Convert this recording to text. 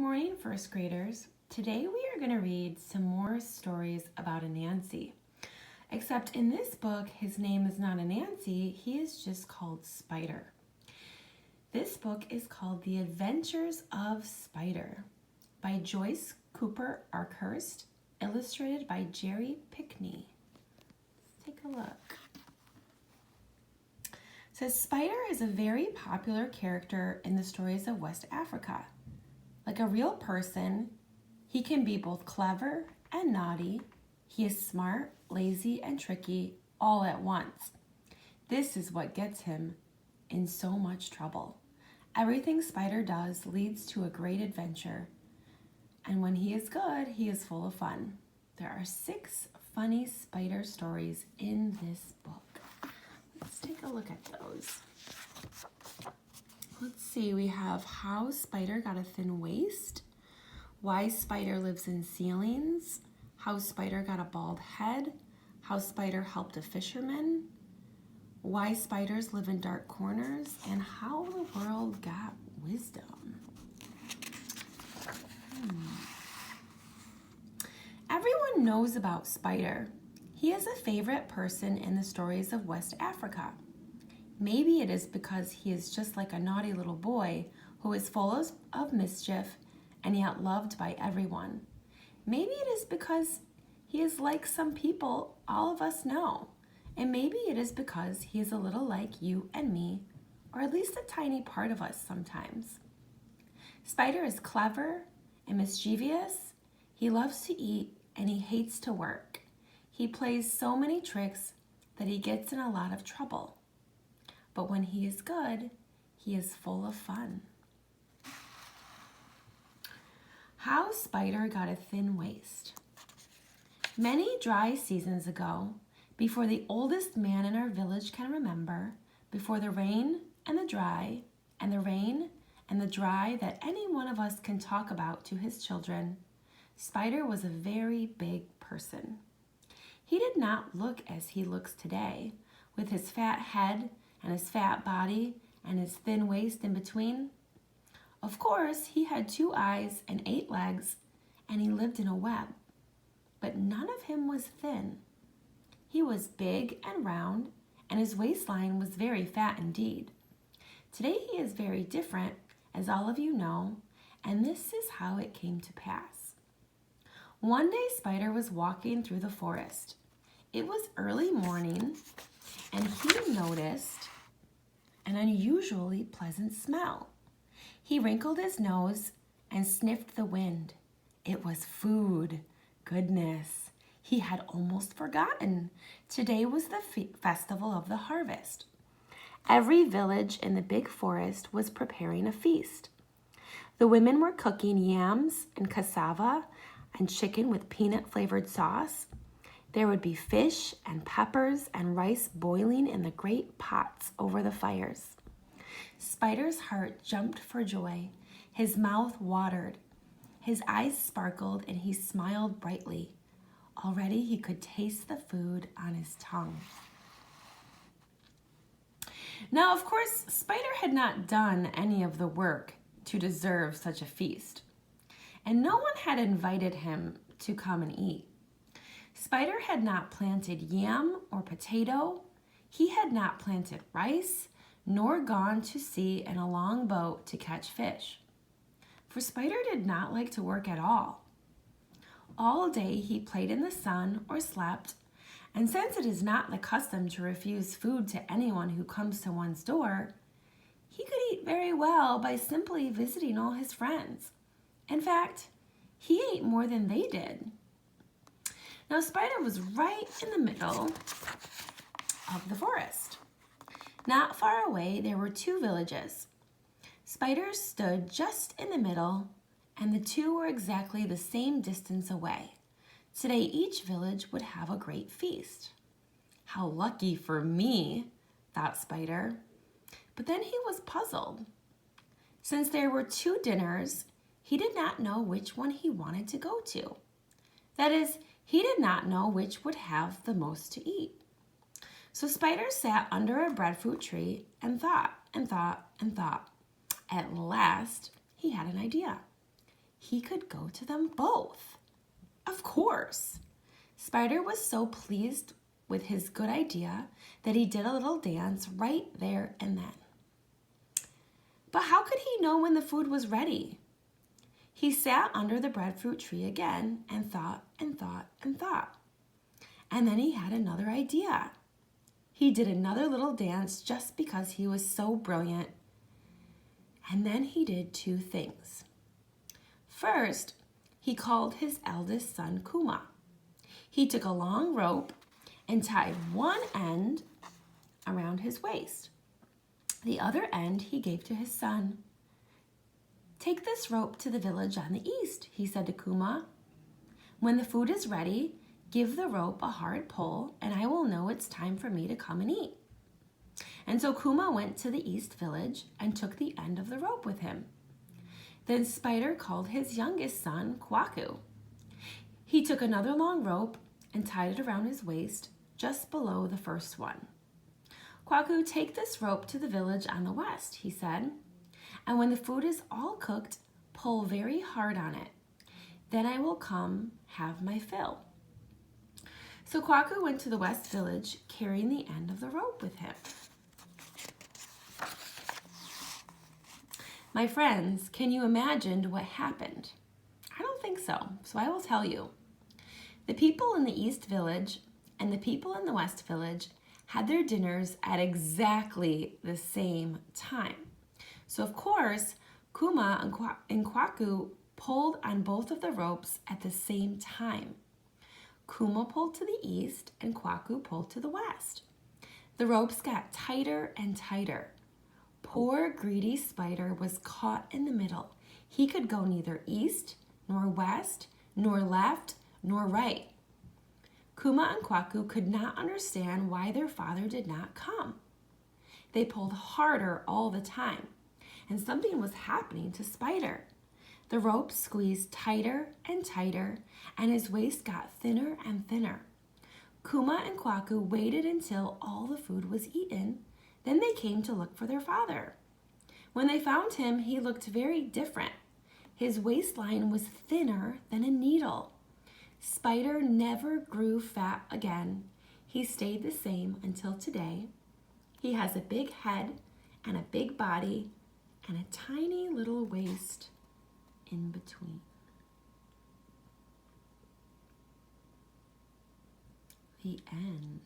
morning, first graders. Today we are going to read some more stories about Anansi. Except in this book, his name is not Anansi, he is just called Spider. This book is called The Adventures of Spider by Joyce Cooper Arkhurst, illustrated by Jerry Pickney. Let's take a look. It says Spider is a very popular character in the stories of West Africa. Like a real person, he can be both clever and naughty. He is smart, lazy, and tricky all at once. This is what gets him in so much trouble. Everything Spider does leads to a great adventure. And when he is good, he is full of fun. There are 6 funny spider stories in this book. Let's take a look at those. Let's see, we have how Spider got a thin waist, why Spider lives in ceilings, how Spider got a bald head, how Spider helped a fisherman, why spiders live in dark corners, and how the world got wisdom. Everyone knows about Spider. He is a favorite person in the stories of West Africa. Maybe it is because he is just like a naughty little boy who is full of mischief and yet loved by everyone. Maybe it is because he is like some people all of us know. And maybe it is because he is a little like you and me, or at least a tiny part of us sometimes. Spider is clever and mischievous. He loves to eat and he hates to work. He plays so many tricks that he gets in a lot of trouble. But when he is good, he is full of fun. How Spider got a thin waist. Many dry seasons ago, before the oldest man in our village can remember, before the rain and the dry, and the rain and the dry that any one of us can talk about to his children, Spider was a very big person. He did not look as he looks today, with his fat head and his fat body and his thin waist in between. Of course, he had 2 eyes and 8 legs, and he lived in a web. But none of him was thin. He was big and round, and his waistline was very fat indeed. Today he is very different, as all of you know, and this is how it came to pass. One day Spider was walking through the forest. It was early morning, and he noticed an unusually pleasant smell. He wrinkled his nose and sniffed the wind. It was food. Goodness, he had almost forgotten. Today was the festival of the harvest. Every village in the big forest was preparing a feast. The women were cooking yams and cassava and chicken with peanut-flavored sauce. There would be fish and peppers and rice boiling in the great pots over the fires. Spider's heart jumped for joy. His mouth watered. His eyes sparkled and he smiled brightly. Already he could taste the food on his tongue. Now, of course, Spider had not done any of the work to deserve such a feast, and no one had invited him to come and eat. Spider had not planted yam or potato. He had not planted rice, nor gone to sea in a long boat to catch fish. For Spider did not like to work at all. All day he played in the sun or slept, and since it is not the custom to refuse food to anyone who comes to one's door, he could eat very well by simply visiting all his friends. In fact, he ate more than they did. Now, Spider was right in the middle of the forest. Not far away, there were 2 villages. Spider stood just in the middle, and the 2 were exactly the same distance away. Today, each village would have a great feast. How lucky for me, thought Spider. But then he was puzzled. Since there were 2 dinners, he did not know which one he wanted to go to. That is, he did not know which would have the most to eat. So Spider sat under a breadfruit tree and thought and thought and thought. At last, he had an idea. he could go to them both. Of course. Spider was so pleased with his good idea that he did a little dance right there and then. But how could he know when the food was ready? He sat under the breadfruit tree again and thought and thought and thought. And then he had another idea. He did another little dance just because he was so brilliant. And then he did two things. First, he called his eldest son Kuma. He took a long rope and tied one end around his waist. The other end he gave to his son. Take this rope to the village on the east, he said to Kuma. When the food is ready, give the rope a hard pull and I will know it's time for me to come and eat. And so Kuma went to the east village and took the end of the rope with him. Then Spider called his youngest son Kwaku. He took another long rope and tied it around his waist just below the first one. Kwaku, take this rope to the village on the west, he said. And when the food is all cooked, pull very hard on it. Then I will come have my fill. So Kwaku went to the west village carrying the end of the rope with him. My friends, can you imagine what happened? I don't think so, so I will tell you. The people in the east village and the people in the west village had their dinners at exactly the same time. So of course, Kuma and Kwaku pulled on both of the ropes at the same time. Kuma pulled to the east and Kwaku pulled to the west. The ropes got tighter and tighter. Poor greedy Spider was caught in the middle. He could go neither east, nor west, nor left, nor right. Kuma and Kwaku could not understand why their father did not come. They pulled harder all the time, and something was happening to Spider. The rope squeezed tighter and tighter, and his waist got thinner and thinner. Kuma and Kwaku waited until all the food was eaten. Then they came to look for their father. When they found him, he looked very different. His waistline was thinner than a needle. Spider never grew fat again. He stayed the same until today. He has a big head and a big body and a tiny little waist in between. The end.